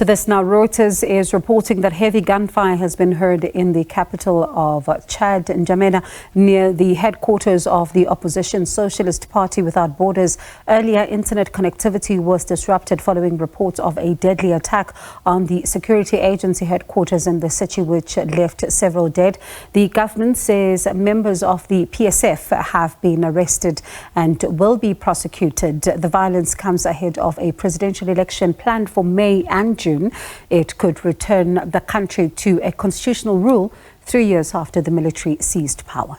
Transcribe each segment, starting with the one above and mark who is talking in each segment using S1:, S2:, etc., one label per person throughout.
S1: To this now, Reuters is reporting that heavy gunfire has been heard in the capital of Chad, N'Djamena, near the headquarters of the opposition Socialist Party Without Borders. Earlier, internet connectivity was disrupted following reports of a deadly attack on the security agency headquarters in the city, which left several dead. The government says members of the PSF have been arrested and will be prosecuted. The violence comes ahead of a presidential election planned for May and June. It could return the country to a constitutional rule 3 years after the military seized power.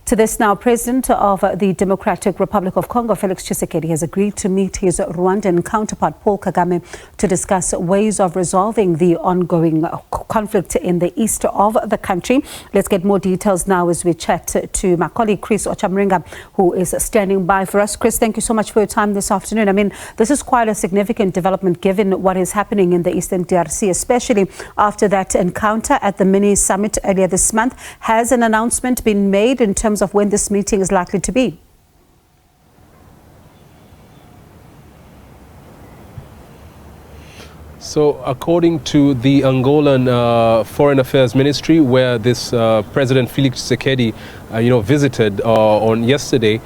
S1: To this now, President of the Democratic Republic of Congo, Felix Tshisekedi, has agreed to meet his Rwandan counterpart, Paul Kagame, to discuss ways of resolving the ongoing conflict in the east of the country. Let's get more details now as we chat to my colleague, Chris Ocamringa, who is standing by for us. Chris, thank you so much for your time this afternoon. I mean, this is quite a significant development given what is happening in the eastern DRC, especially after that encounter at the mini summit earlier this month. Has an announcement been made in terms of when this meeting is likely to be?
S2: So, according to the Angolan Foreign Affairs Ministry, where this President Felix Tshisekedi, visited on yesterday,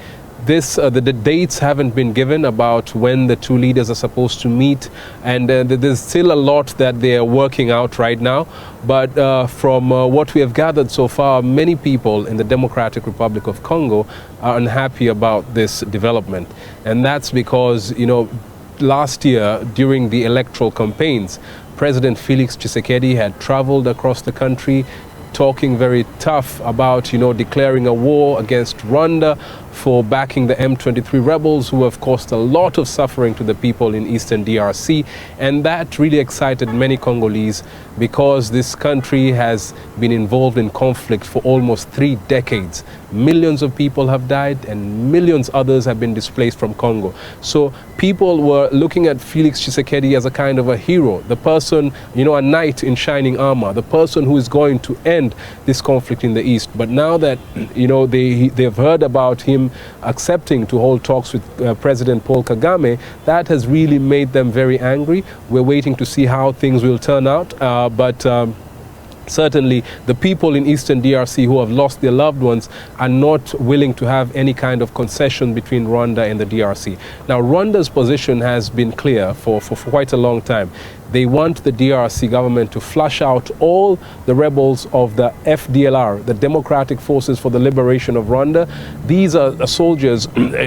S2: the dates haven't been given about when the two leaders are supposed to meet, and there's still a lot that they are working out right now. But from what we have gathered so far, many people in the Democratic Republic of Congo are unhappy about this development. And that's because, last year during the electoral campaigns, President Felix Tshisekedi had traveled across the country talking very tough about, declaring a war against Rwanda for backing the M23 rebels, who have caused a lot of suffering to the people in eastern DRC. And that really excited many Congolese, because this country has been involved in conflict for almost 3 decades. Millions of people have died and millions others have been displaced from Congo. So people were looking at Felix Tshisekedi as a kind of a hero, the person, a knight in shining armor, the person who is going to end this conflict in the east. But now that, they've heard about him accepting to hold talks with President Paul Kagame, that has really made them very angry. We're waiting to see how things will turn out. Certainly, the people in eastern DRC who have lost their loved ones are not willing to have any kind of concession between Rwanda and the DRC. Now, Rwanda's position has been clear for quite a long time. They want the DRC government to flush out all the rebels of the FDLR, the Democratic Forces for the Liberation of Rwanda. These are soldiers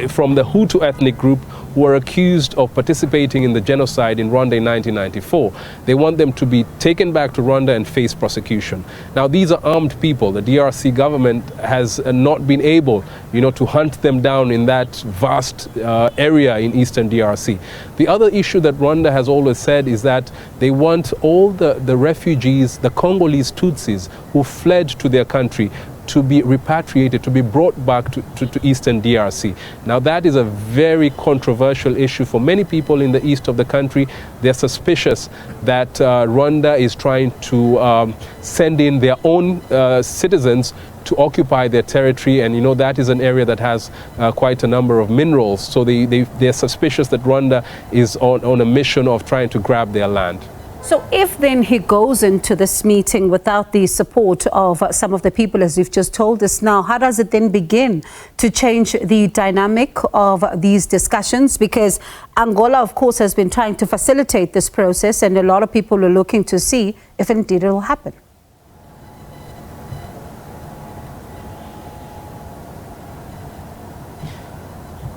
S2: from the Hutu ethnic group who were accused of participating in the genocide in Rwanda in 1994. They want them to be taken back to Rwanda and face prosecution. Now, these are armed people. The DRC government has not been able, to hunt them down in that vast area in eastern DRC. The other issue that Rwanda has always said is that they want all the refugees, the Congolese Tutsis who fled to their country, to be repatriated, to be brought back to eastern DRC. Now, that is a very controversial issue for many people in the east of the country. They're suspicious that Rwanda is trying to send in their own citizens to occupy their territory, and that is an area that has quite a number of minerals. So they're suspicious that Rwanda is on a mission of trying to grab their land.
S1: So if then he goes into this meeting without the support of some of the people, as you've just told us now, how does it then begin to change the dynamic of these discussions? Because Angola, of course, has been trying to facilitate this process, and a lot of people are looking to see if indeed it will happen.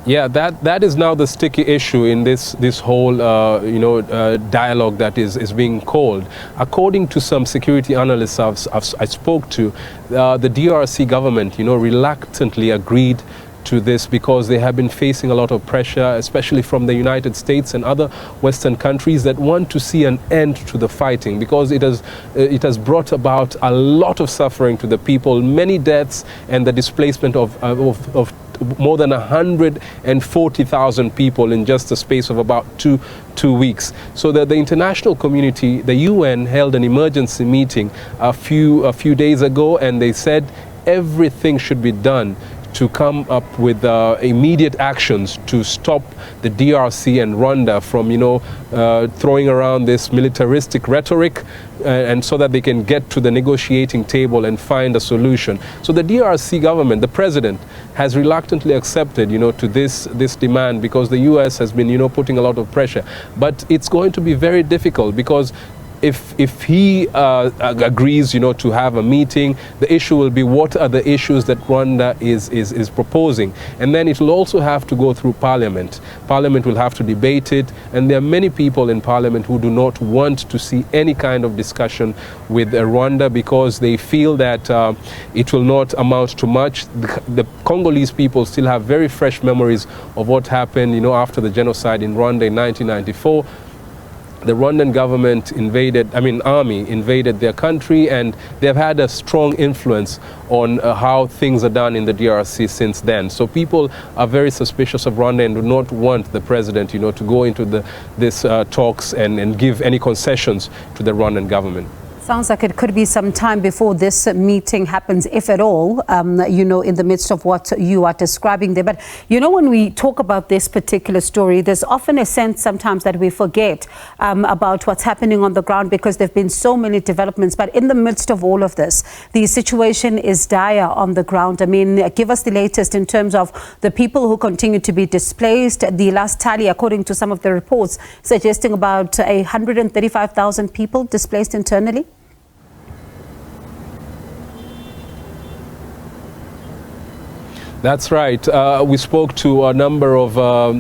S2: Yeah, that is now the sticky issue in this whole dialogue that is being called. According to some security analysts I spoke to, the DRC government reluctantly agreed to this because they have been facing a lot of pressure, especially from the United States and other Western countries that want to see an end to the fighting, because it has brought about a lot of suffering to the people, many deaths, and the displacement of more than 140,000 people in just a space of about two weeks. So that the international community, the UN, held an emergency meeting a few days ago, and they said everything should be done to come up with immediate actions to stop the DRC and Rwanda from, throwing around this militaristic rhetoric, and so that they can get to the negotiating table and find a solution. So the DRC government, the president, has reluctantly accepted, to this demand, because the US has been, putting a lot of pressure. But it's going to be very difficult, because if he agrees, to have a meeting, the issue will be what are the issues that Rwanda is proposing. And then it will also have to go through Parliament. Parliament will have to debate it, and there are many people in Parliament who do not want to see any kind of discussion with Rwanda, because they feel that it will not amount to much. The Congolese people still have very fresh memories of what happened, after the genocide in Rwanda in 1994. The Rwandan government army invaded their country, and they've had a strong influence on how things are done in the DRC since then. So people are very suspicious of Rwanda and do not want the president, to go into this talks and give any concessions to the Rwandan government.
S1: Sounds like it could be some time before this meeting happens, if at all, in the midst of what you are describing there. But, when we talk about this particular story, there's often a sense sometimes that we forget about what's happening on the ground, because there have been so many developments. But in the midst of all of this, the situation is dire on the ground. Give us the latest in terms of the people who continue to be displaced. The last tally, according to some of the reports, suggesting about 135,000 people displaced internally.
S2: That's right. We spoke to a number of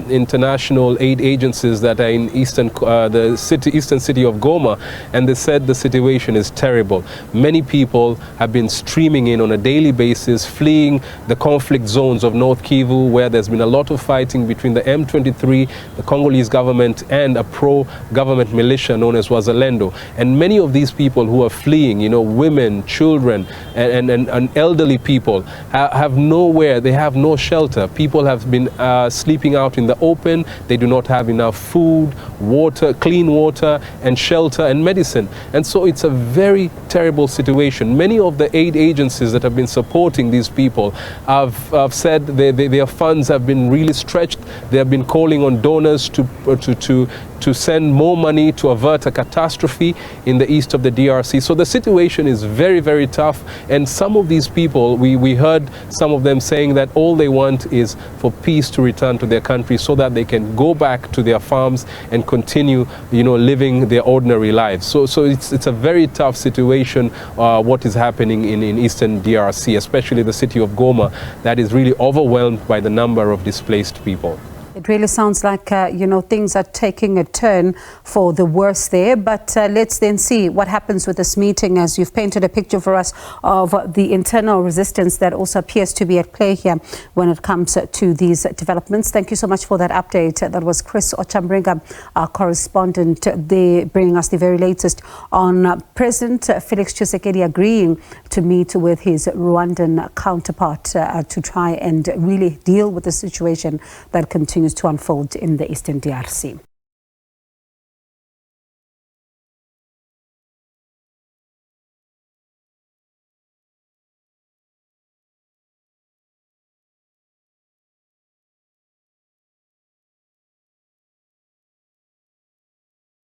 S2: international aid agencies that are in the eastern city of Goma, and they said the situation is terrible. Many people have been streaming in on a daily basis, fleeing the conflict zones of North Kivu, where there's been a lot of fighting between the M23, the Congolese government, and a pro-government militia known as Wazalendo. And many of these people who are fleeing, women, children, and elderly people have nowhere. They have no shelter. People have been sleeping out in the open. They do not have enough food, water, clean water, and shelter and medicine. And so it's a very terrible situation. Many of the aid agencies that have been supporting these people have said their funds have been really stretched. They have been calling on donors to send more money to avert a catastrophe in the east of the DRC. So the situation is very, very tough. And some of these people, we heard some of them saying that all they want is for peace to return to their country, so that they can go back to their farms and continue, living their ordinary lives. So it's a very tough situation, what is happening in eastern DRC, especially the city of Goma, that is really overwhelmed by the number of displaced people.
S1: It really sounds like, things are taking a turn for the worse there. But let's then see what happens with this meeting, as you've painted a picture for us of the internal resistance that also appears to be at play here when it comes to these developments. Thank you so much for that update. That was Chris Ocamringa, our correspondent there, bringing us the very latest on President Felix Tshisekedi agreeing to meet with his Rwandan counterpart to try and really deal with the situation that continues to unfold in the eastern DRC.